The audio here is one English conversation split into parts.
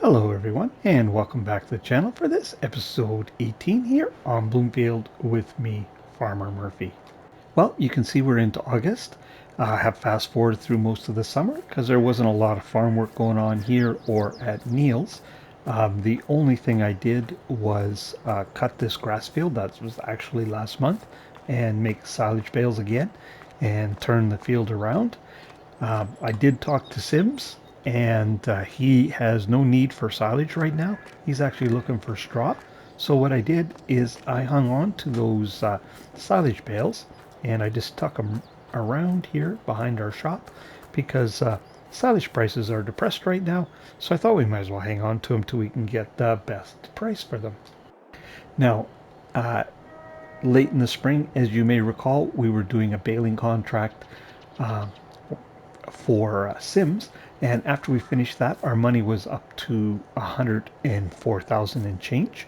Hello everyone, and welcome back to the channel for this episode 18 here on Bloomfield with me, Farmer Murphy. Well, you can see we're into August. I have fast forwarded through most of the summer because there wasn't a lot of farm work going on here or at Neil's. The only thing I did was cut this grass field, that was actually last month, and make silage bales again and turn the field around. I did talk to Sims, and he has no need for silage right now. He's actually looking for straw. So what I did is I hung on to those silage bales, and I just tuck them around here behind our shop because silage prices are depressed right now. So I thought we might as well hang on to them till we can get the best price for them. Now, late in the spring, as you may recall, we were doing a baling contract uh, for Sims, and after we finished that, our money was up to 104,000 and change.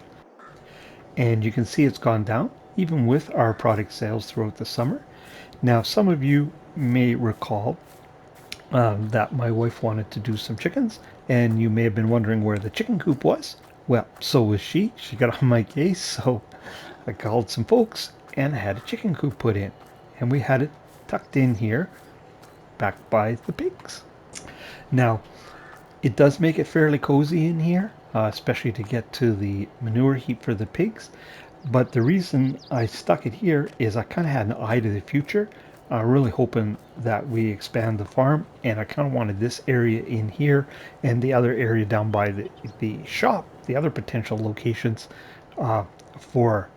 And you can see it's gone down, even with our product sales throughout the summer. Now, some of you may recall that my wife wanted to do some chickens, and you may have been wondering where the chicken coop was. Well, so was she. She got on my case, so I called some folks and I had a chicken coop put in. And we had it tucked in here back by the pigs. Now, it does make it fairly cozy in here, especially to get to the manure heap for the pigs. But the reason I stuck it here is I kind of had an eye to the future, really hoping that we expand the farm, and I kind of wanted this area in here and the other area down by the shop, the other potential locations for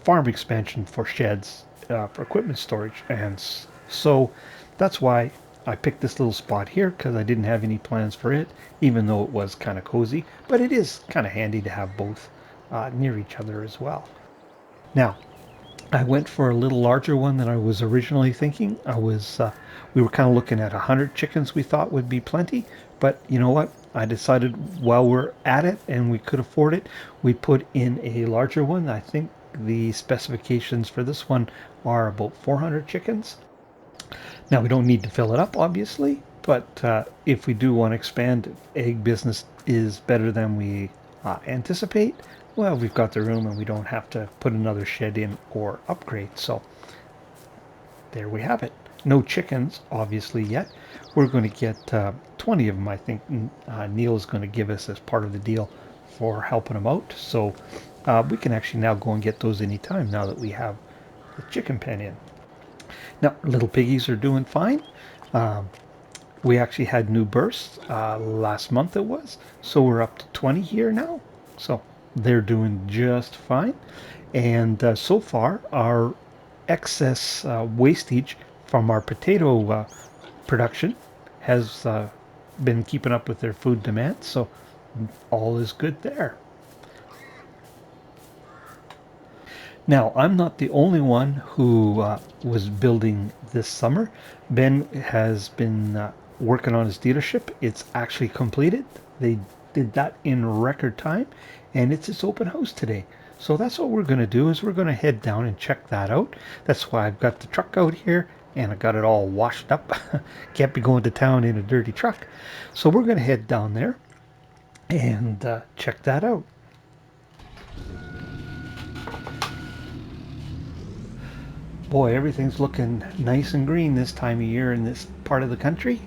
farm expansion for sheds, for equipment storage. And so that's why I picked this little spot here, because I didn't have any plans for it, even though it was kind of cozy. But it is kind of handy to have both near each other as well. Now, I went for a little larger one than I was originally thinking. We were kind of looking at 100 chickens we thought would be plenty, but you know what? I decided while we're at it and we could afford it, we put in a larger one. I think the specifications for this one are about 400 chickens. Now, we don't need to fill it up, obviously, but if we do want to expand, egg business is better than we anticipate. Well, we've got the room and we don't have to put another shed in or upgrade. So there we have it. No chickens, obviously, yet. We're going to get 20 of them, I think. Neil is going to give us as part of the deal for helping him out. So we can actually now go and get those anytime now that we have the chicken pen in. Now, little piggies are doing fine. We actually had new births last month it was. So we're up to 20 here now. So they're doing just fine. And so far, our excess wastage from our potato production has been keeping up with their food demand. So all is good there. Now, I'm not the only one who was building this summer. Ben has been working on his dealership. It's actually completed. They did that in record time, and it's its open house today. So that's what we're going to do, is we're going to head down and check that out. That's why I've got the truck out here, and I got it all washed up. Can't be going to town in a dirty truck. So we're going to head down there and check that out. Boy, everything's looking nice and green this time of year in this part of the country.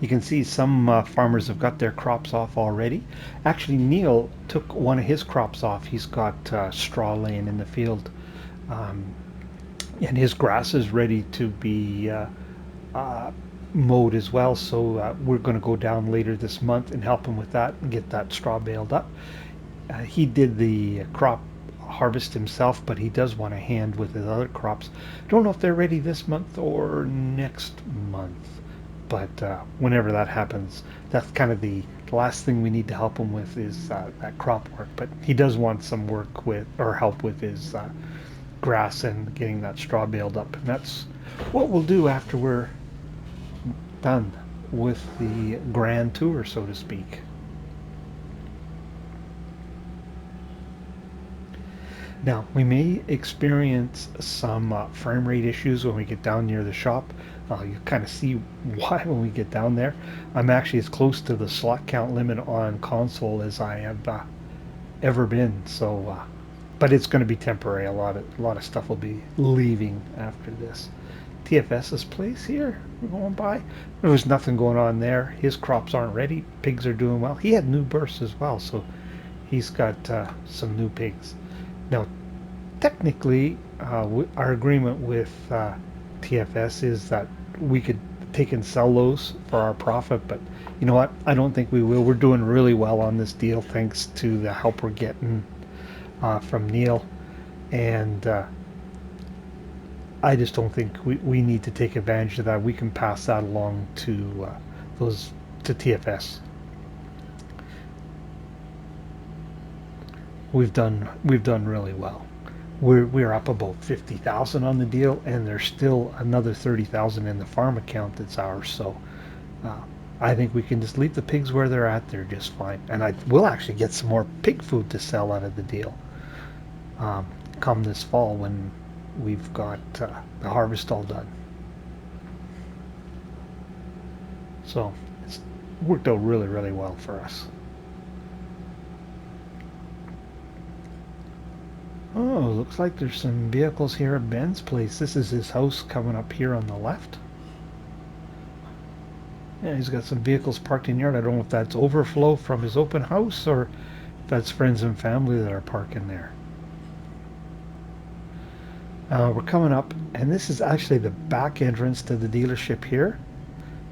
You can see some farmers have got their crops off already. Actually, Neil took one of his crops off. He's got straw laying in the field. And his grass is ready to be mowed as well. So we're going to go down later this month and help him with that and get that straw baled up. He did the crop harvest himself, but he does want a hand with his other crops. Don't know if they're ready this month or next month, but whenever that happens, that's kind of the last thing we need to help him with is that crop work. But he does want some work with, or help with, his grass and getting that straw baled up, and that's what we'll do after we're done with the grand tour, so to speak. Now, we may experience some frame rate issues when we get down near the shop. You kind of see why when we get down there. I'm actually as close to the slot count limit on console as I have ever been. So, but it's going to be temporary. A lot of stuff will be leaving after this. TFS's place here we're going by. There was nothing going on there. His crops aren't ready. Pigs are doing well. He had new bursts as well, so he's got some new pigs. Now, technically, our agreement with TFS is that we could take and sell those for our profit, but you know what? I don't think we will. We're doing really well on this deal thanks to the help we're getting from Neil, and I just don't think we need to take advantage of that. We can pass that along to those to TFS. We've done really well. We're up about 50,000 on the deal, and there's still another 30,000 in the farm account that's ours. So uh, I think we can just leave the pigs where they're at. They're just fine, and I will actually get some more pig food to sell out of the deal um, come this fall when we've got the harvest all done. So it's worked out really, really well for us. Oh, looks like there's some vehicles here at Ben's place. This is his house coming up here on the left. Yeah, he's got some vehicles parked in yard. I don't know if that's overflow from his open house or if that's friends and family that are parking there. We're coming up, and this is actually the back entrance to the dealership here.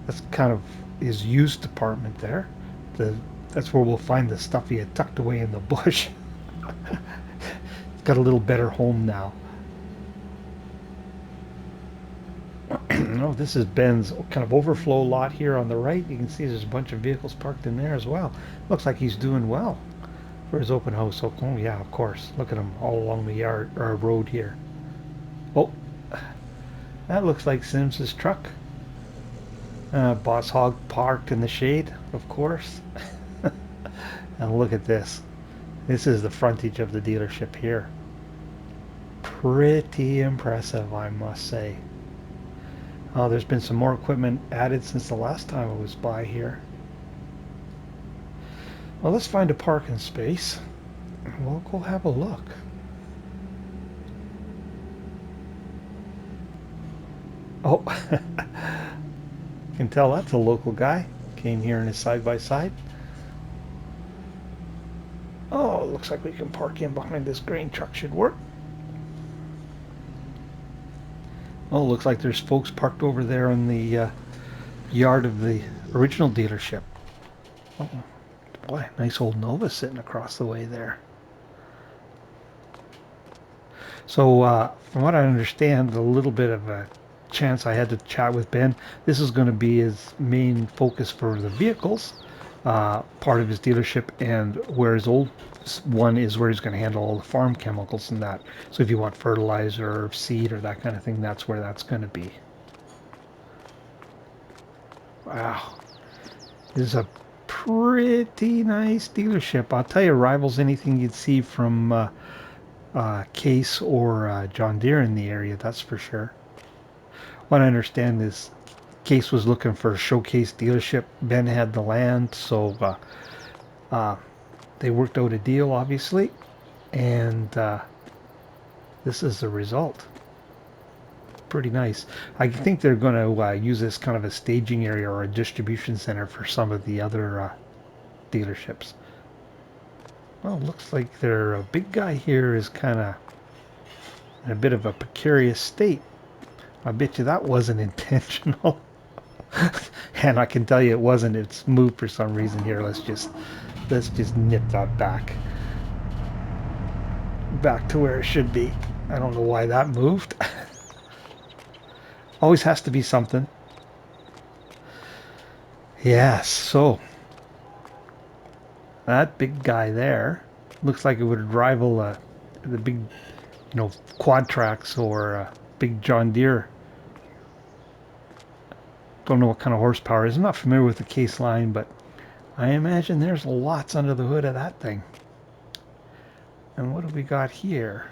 That's kind of his used department there. That's where we'll find the stuff he had tucked away in the bush. Got a little better home now. Oh, this is Ben's kind of overflow lot here on the right. You can see there's a bunch of vehicles parked in there as well. Looks like he's doing well for his open house. Oh, yeah, of course. Look at him all along the yard or road here. Oh, that looks like Sims's truck. Boss Hog parked in the shade, of course. And look at this. This is the frontage of the dealership here. Pretty impressive, I must say. There's been some more equipment added since the last time I was by here. Well, let's find a parking space. We'll go have a look. Oh, you can tell that's a local guy. Came here in his side-by-side. Oh, looks like we can park in behind this grain truck. Should work. Oh, looks like there's folks parked over there in the yard of the original dealership. Oh, boy, nice old Nova sitting across the way there. So, from what I understand, a little bit of a chance I had to chat with Ben. This is going to be his main focus for the vehicles, part of his dealership, and where his old one is where he's going to handle all the farm chemicals and that. So if you want fertilizer or seed or that kind of thing, that's where that's going to be. Wow. This is a pretty nice dealership. I'll tell you, rivals anything you'd see from Case or John Deere in the area, that's for sure. What I understand is Case was looking for a showcase dealership. Ben had the land, so they worked out a deal, obviously, and this is the result. Pretty nice. I think they're going to use this kind of a staging area or a distribution center for some of the other dealerships. Well, looks like their big guy here is kind of in a bit of a precarious state. I bet you that wasn't intentional. And I can tell you it wasn't. It's moved for some reason here. Let's just nip that back to where it should be. I don't know why that moved. Always has to be something. Yes, so that big guy there looks like it would rival the big, quad tracks or big John Deere. Don't know what kind of horsepower it is. I'm not familiar with the Case line, but I imagine there's lots under the hood of that thing. And what do we got here?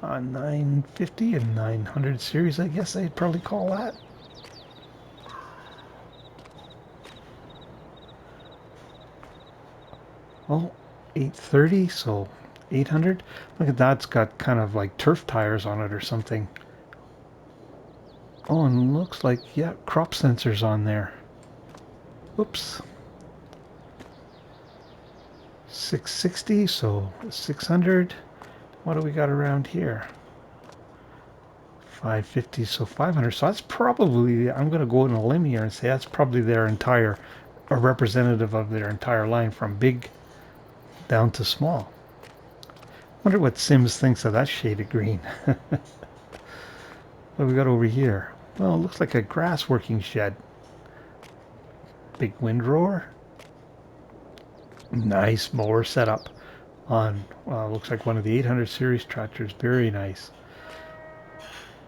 950 and 900 series, I guess they'd probably call that. Oh, 830, so 800. Look at that, it's got kind of like turf tires on it or something. Oh, and looks like, yeah, crop sensors on there. Oops. 660, so 600. What do we got around here? 550, so 500. So that's probably, I'm going to go on a limb here and say that's probably their entire, a representative of their entire line from big down to small. Wonder what Sims thinks of that shade of green. What do we got over here? Well, it looks like a grass working shed. Big windrower. Nice mower setup on, looks like one of the 800 series tractors. Very nice.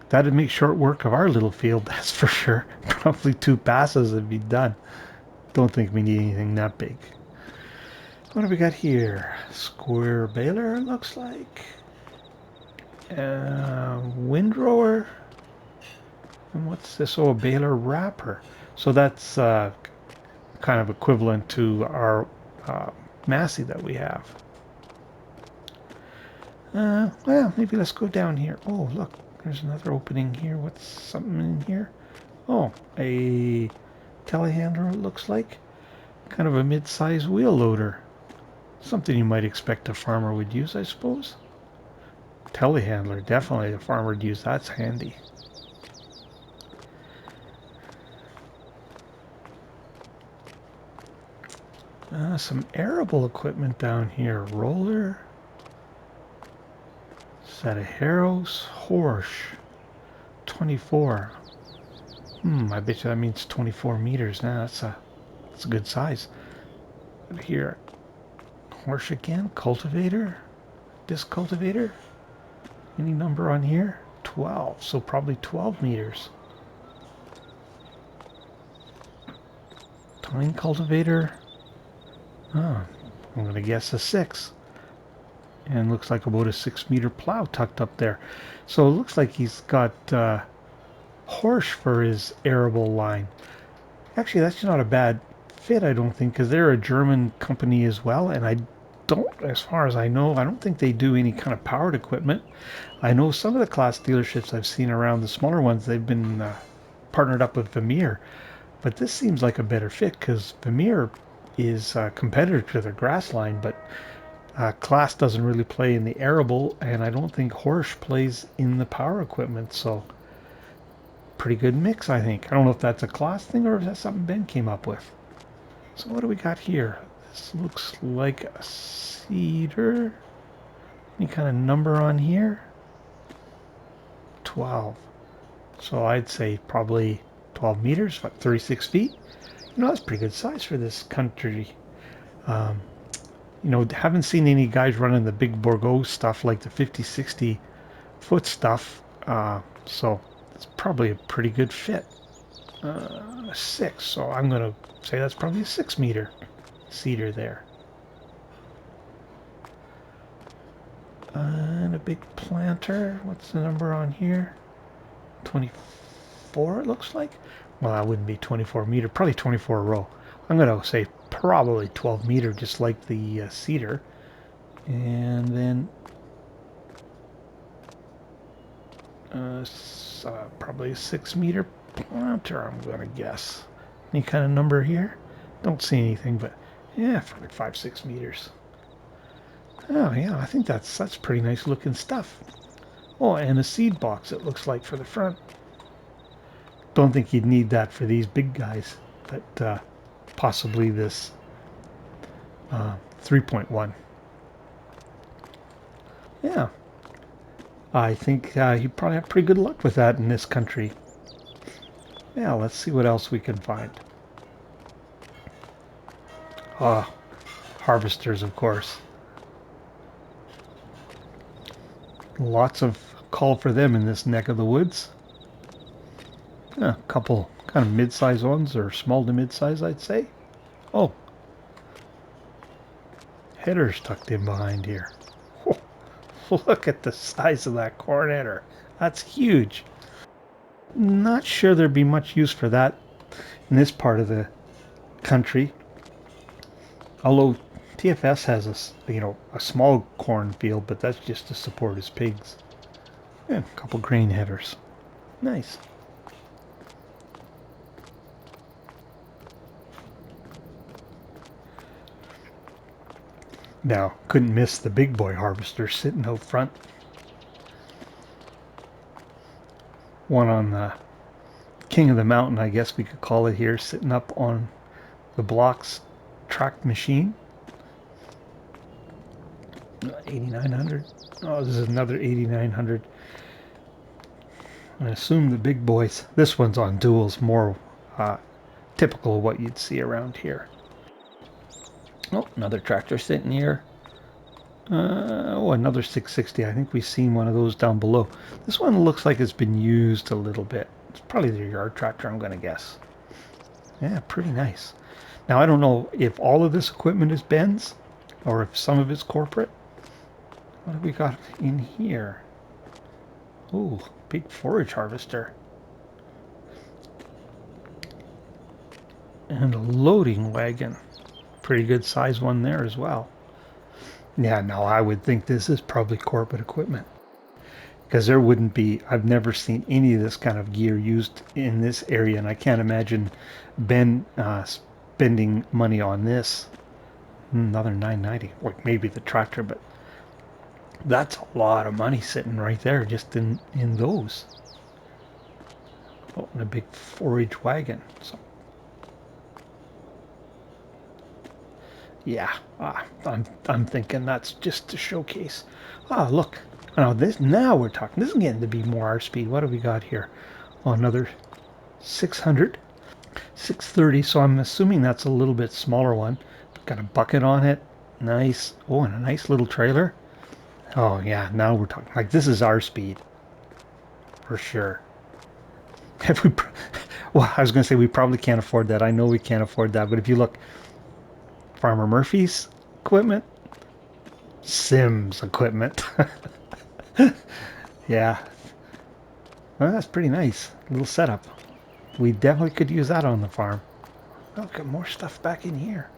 That'd make short work of our little field, that's for sure. Probably 2 passes would be done. Don't think we need anything that big. What do we got here? Square baler, it looks like. Windrower. And what's this? Oh, a baler wrapper. So that's kind of equivalent to our Massey that we have. Well, maybe let's go down here. Oh, look, there's another opening here. What's something in here? Oh, a telehandler, it looks like. Kind of a mid-size wheel loader. Something you might expect a farmer would use, I suppose. Telehandler, definitely a farmer would use. That's handy. Some arable equipment down here. Roller. Set of harrows. Horse. 24. I bet you that means 24 meters. Now that's a good size. But here, horse again. Cultivator. Disc cultivator. Any number on here? 12. So probably 12 meters. Tine cultivator. Oh, I'm going to guess a 6. And looks like about a 6-meter plow tucked up there. So it looks like he's got Horsch for his arable line. Actually, that's not a bad fit, I don't think, because they're a German company as well. And I don't, as far as I know, I don't think they do any kind of powered equipment. I know some of the class dealerships I've seen around, the smaller ones, they've been partnered up with Vermeer. But this seems like a better fit because Vermeer is a competitor to their grass line, but Class doesn't really play in the arable, and I don't think Horsch plays in the power equipment, so pretty good mix, I think. I don't know if that's a Class thing or if that's something Ben came up with. So what do we got here? This looks like a cedar. Any kind of number on here? 12. So I'd say probably 12 meters, what, 36 feet? You know, that's pretty good size for this country. You know, haven't seen any guys running the big Bourgeois stuff like the 50, 60 foot stuff. So it's probably a pretty good fit. 6. So I'm going to say that's probably a 6-meter cedar there. And a big planter. What's the number on here? 24, it looks like. Well, that wouldn't be 24 meter, probably 24 row. I'm going to say probably 12 meter, just like the cedar. And then probably a 6-meter planter, I'm going to guess. Any kind of number here? Don't see anything, but yeah, for like 5, 6 meters. Oh yeah, I think that's pretty nice looking stuff. Oh, and a seed box, it looks like, for the front. Don't think you'd need that for these big guys, but possibly this 3.1. Yeah, I think you probably have pretty good luck with that in this country. Yeah, let's see what else we can find. Harvesters, of course. Lots of call for them in this neck of the woods. Yeah, a couple kind of mid-size ones, or small to mid-size, I'd say. Oh, headers tucked in behind here. Whoa, look at the size of that corn header. That's huge. Not sure there'd be much use for that in this part of the country. Although TFS has a small cornfield, but that's just to support his pigs. And a couple grain headers. Nice. Now, couldn't miss the big boy harvester sitting out front. One on the king of the mountain, I guess we could call it here, sitting up on the blocks tracked machine. 8900. Oh, this is another 8900. I assume the big boys. This one's on duals, more typical of what you'd see around here. Oh, another tractor sitting here. Oh, another 660. I think we've seen one of those down below. This one looks like it's been used a little bit. It's probably the yard tractor, I'm going to guess. Yeah, pretty nice. Now, I don't know if all of this equipment is Ben's or if some of it's corporate. What have we got in here? Oh, big forage harvester. And a loading wagon. Pretty good size one there as well. Yeah, no, I would think this is probably corporate equipment. Because there wouldn't be, I've never seen any of this kind of gear used in this area, and I can't imagine Ben spending money on this. Another 990, or maybe the tractor, but that's a lot of money sitting right there just in those. Oh, and a big forage wagon. So, yeah, I'm thinking that's just to showcase. Ah, look. Now we're talking. This is getting to be more our speed. What have we got here? Oh, another 600. 630, so I'm assuming that's a little bit smaller one. Got a bucket on it. Nice. Oh, and a nice little trailer. Oh, yeah, now we're talking. Like, this is our speed. For sure. If we, well, I was going to say we probably can't afford that. I know we can't afford that. But if you look, Farmer Murphy's equipment, Sim's equipment. Yeah. Well, that's pretty nice. Little setup. We definitely could use that on the farm. Oh, got more stuff back in here.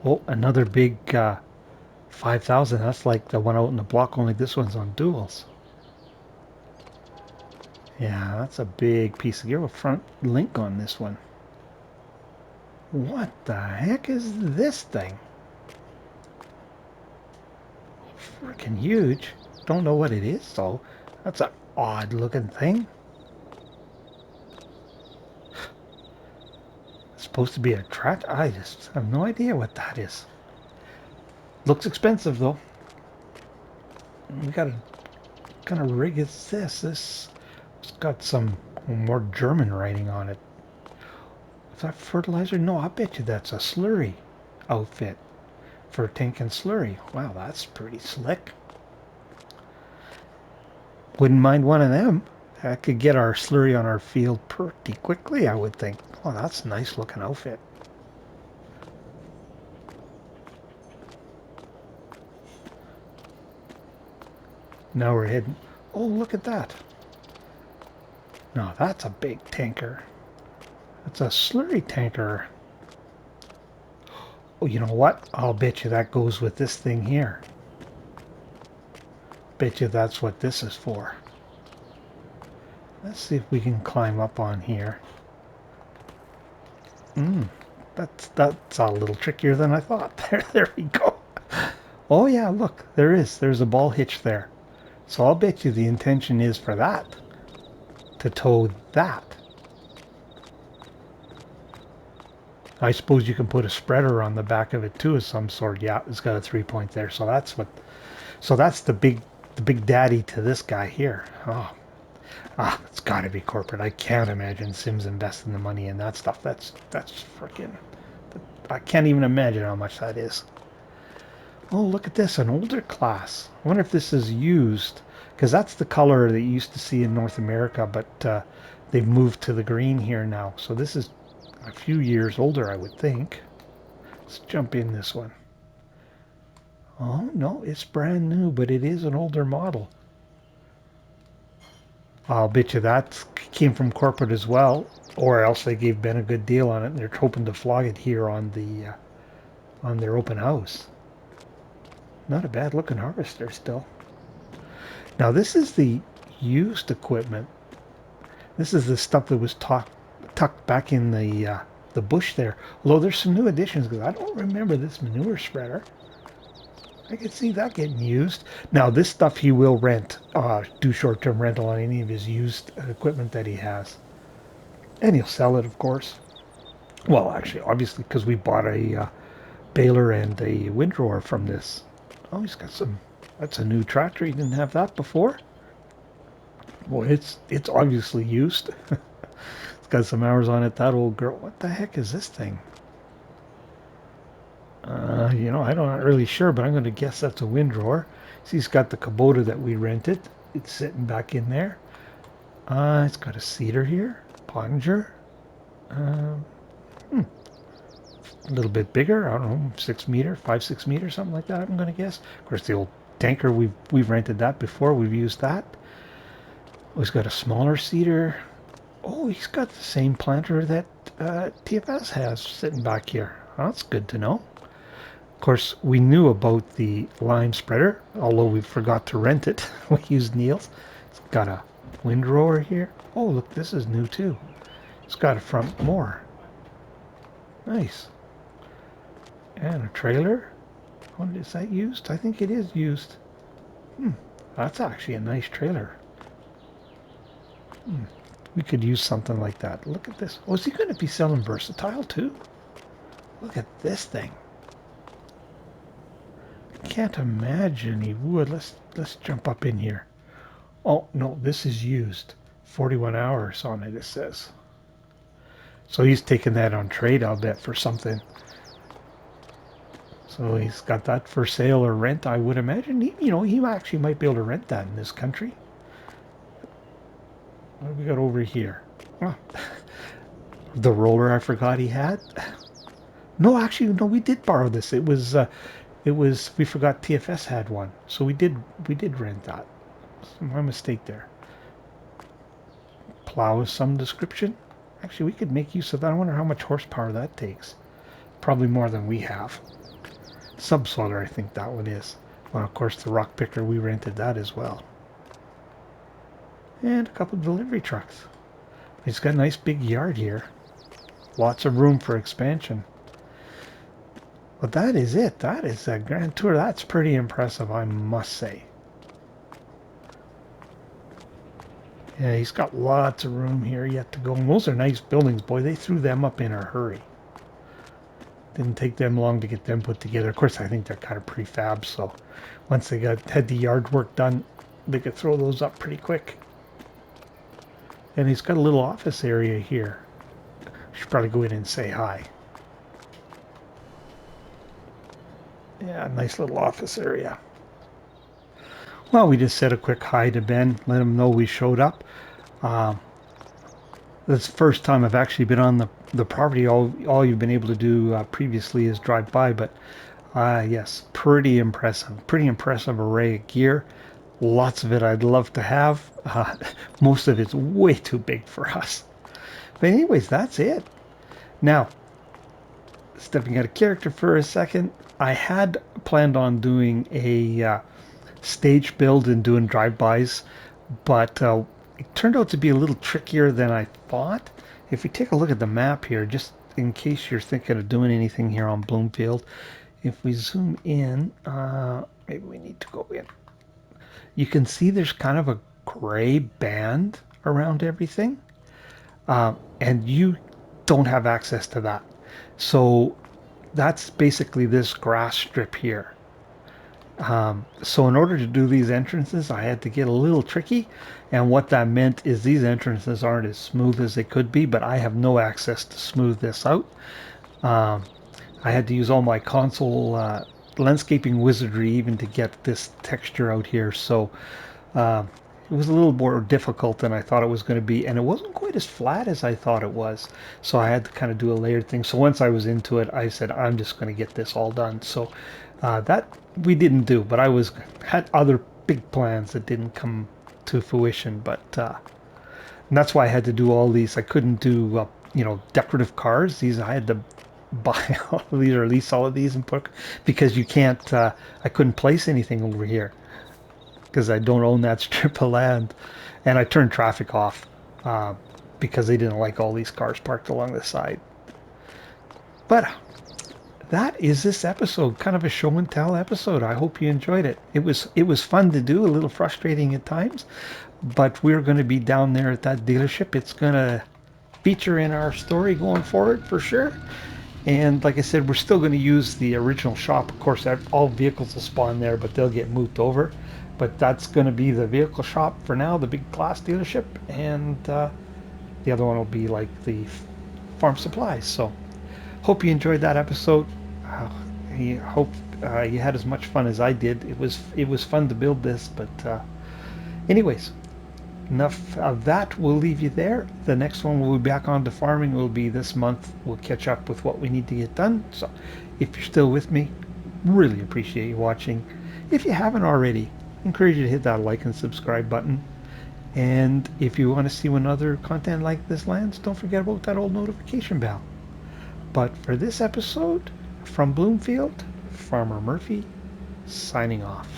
Oh, another big 5,000. That's like the one out in the block, only this one's on duals. Yeah, that's a big piece of gear. A front link on this one. What the heck is this thing? Freaking huge. Don't know what it is, though. That's an odd looking thing. It's supposed to be a tractor. I just have no idea what that is. Looks expensive, though. We got a kind of rig is this? It's got some more German writing on it. Is that fertilizer? No, I bet you that's a slurry outfit for tank and slurry. Wow, that's pretty slick. Wouldn't mind one of them. That could get our slurry on our field pretty quickly, I would think. Oh, that's a nice looking outfit. Now we're heading. Oh, look at that. No, that's a big tanker. That's a slurry tanker. Oh, you know what? I'll bet you that goes with this thing here. Bet you that's what this is for. Let's see if we can climb up on here. That's a little trickier than I thought. There we go. Oh yeah, look, there's a ball hitch there. So I'll bet you the intention is for that, to tow that. I suppose you can put a spreader on the back of it too of some sort. Yeah, it's got a 3-point there. So that's the big daddy to this guy here. Oh, it's got to be corporate. I can't imagine Sim's investing the money in that stuff. That's freaking. I can't even imagine how much that is. Oh, look at this, an older class. I wonder if this is used, because that's the color that you used to see in North America, but they've moved to the green here now. So this is a few years older, I would think. Let's jump in this one. Oh, no, it's brand new, but it is an older model. I'll bet you that came from corporate as well, or else they gave Ben a good deal on it, and they're hoping to flog it here on their open house. Not a bad looking harvester still. Now this is the used equipment. This is the stuff that was tucked back in the bush there. Although there's some new additions because I don't remember this manure spreader. I could see that getting used. Now this stuff he will rent, do short-term rental on any of his used equipment that he has, and he'll sell it, of course. Well, actually, obviously, because we bought a baler and a windrower from this. Oh, he's got some. That's a new tractor. He didn't have that before. Well, it's obviously used. It's got some hours on it. That old girl. What the heck is this thing? I'm not really sure, but I'm going to guess that's a windrower. See, he's got the Kubota that we rented. It's sitting back in there. It's got a seeder here, Pottinger. Um, a little bit bigger. I don't know, 6 meter, 5, 6 meter, something like that. I'm going to guess. Of course, the old tanker we've rented that before. We've used that. Oh, he's got a smaller seeder. Oh, he's got the same planter that TFS has sitting back here. Oh, that's good to know. Of course, we knew about the line spreader, although we forgot to rent it. We used Neil's. It's got a windrower here. Oh, look, this is new too. It's got a front mower. Nice. And a trailer. What is that used? I think it is used. That's actually a nice trailer. We could use something like that. Look at this. Oh, is he going to be selling versatile too? Look at this thing. I can't imagine he would. Let's jump up in here. Oh no, this is used. 41 hours on it, it says. So he's taking that on trade, I'll bet, for something. So he's got that for sale or rent, I would imagine. He actually might be able to rent that in this country. What do we got over here? Oh, the roller I forgot he had. No, actually, no, we did borrow this. It was we forgot TFS had one, so we did rent that. So my mistake there. Plow of some description. Actually, we could make use of that. I wonder how much horsepower that takes. Probably more than we have. Subsoiler, I think that one is. Well, of course, the rock picker, we rented that as well. And a couple of delivery trucks. He's got a nice big yard here. Lots of room for expansion. But that is it. That is a Grand Tour. That's pretty impressive, I must say. Yeah, he's got lots of room here yet to go. And those are nice buildings, boy. They threw them up in a hurry. Didn't take them long to get them put together. Of course, I think they're kind of prefab, so once they had the yard work done, they could throw those up pretty quick. And he's got a little office area here. Should probably go in and say hi. Yeah, nice little office area. Well, we just said a quick hi to Ben, let him know we showed up. This is the first time I've actually been on the property. All you've been able to do previously is drive by, but yes, pretty impressive. Pretty impressive array of gear. Lots of it I'd love to have. Most of it's way too big for us. But anyways, that's it. Now, stepping out of character for a second, I had planned on doing a stage build and doing drive-bys, but it turned out to be a little trickier than I thought. If we take a look at the map here, just in case you're thinking of doing anything here on Bloomfield, if we zoom in, maybe we need to go in. You can see there's kind of a gray band around everything, and you don't have access to that. So that's basically this grass strip here. So in order to do these entrances, I had to get a little tricky, and what that meant is these entrances aren't as smooth as they could be, but I have no access to smooth this out. I had to use all my console landscaping wizardry even to get this texture out here, so it was a little more difficult than I thought it was going to be, and it wasn't quite as flat as I thought it was, so I had to kind of do a layered thing. So once I was into it, I said, I'm just going to get this all done. So That we didn't do, but I had other big plans that didn't come to fruition. But and that's why I had to do all these. I couldn't do decorative cars. These I had to buy all of these or lease all of these and put because you can't. I couldn't place anything over here because I don't own that strip of land, and I turned traffic off uh, because they didn't like all these cars parked along the side. But that is this episode, kind of a show and tell episode. I hope you enjoyed it. It was fun to do, a little frustrating at times, but we're going to be down there at that dealership. It's going to feature in our story going forward for sure. And like I said, we're still going to use the original shop. Of course, all vehicles will spawn there, but they'll get moved over. But that's going to be the vehicle shop for now, the big class dealership, and the other one will be like the farm supplies. So hope you enjoyed that episode. I hope you had as much fun as I did. It was fun to build this, but anyways, enough of that. We'll leave you there. The next one we'll be back on to farming will be this month. We'll catch up with what we need to get done. So if you're still with me, really appreciate you watching. If you haven't already, encourage you to hit that like and subscribe button. And if you want to see when other content like this lands, don't forget about that old notification bell. But for this episode, from Bloomfield, Farmer Murphy, signing off.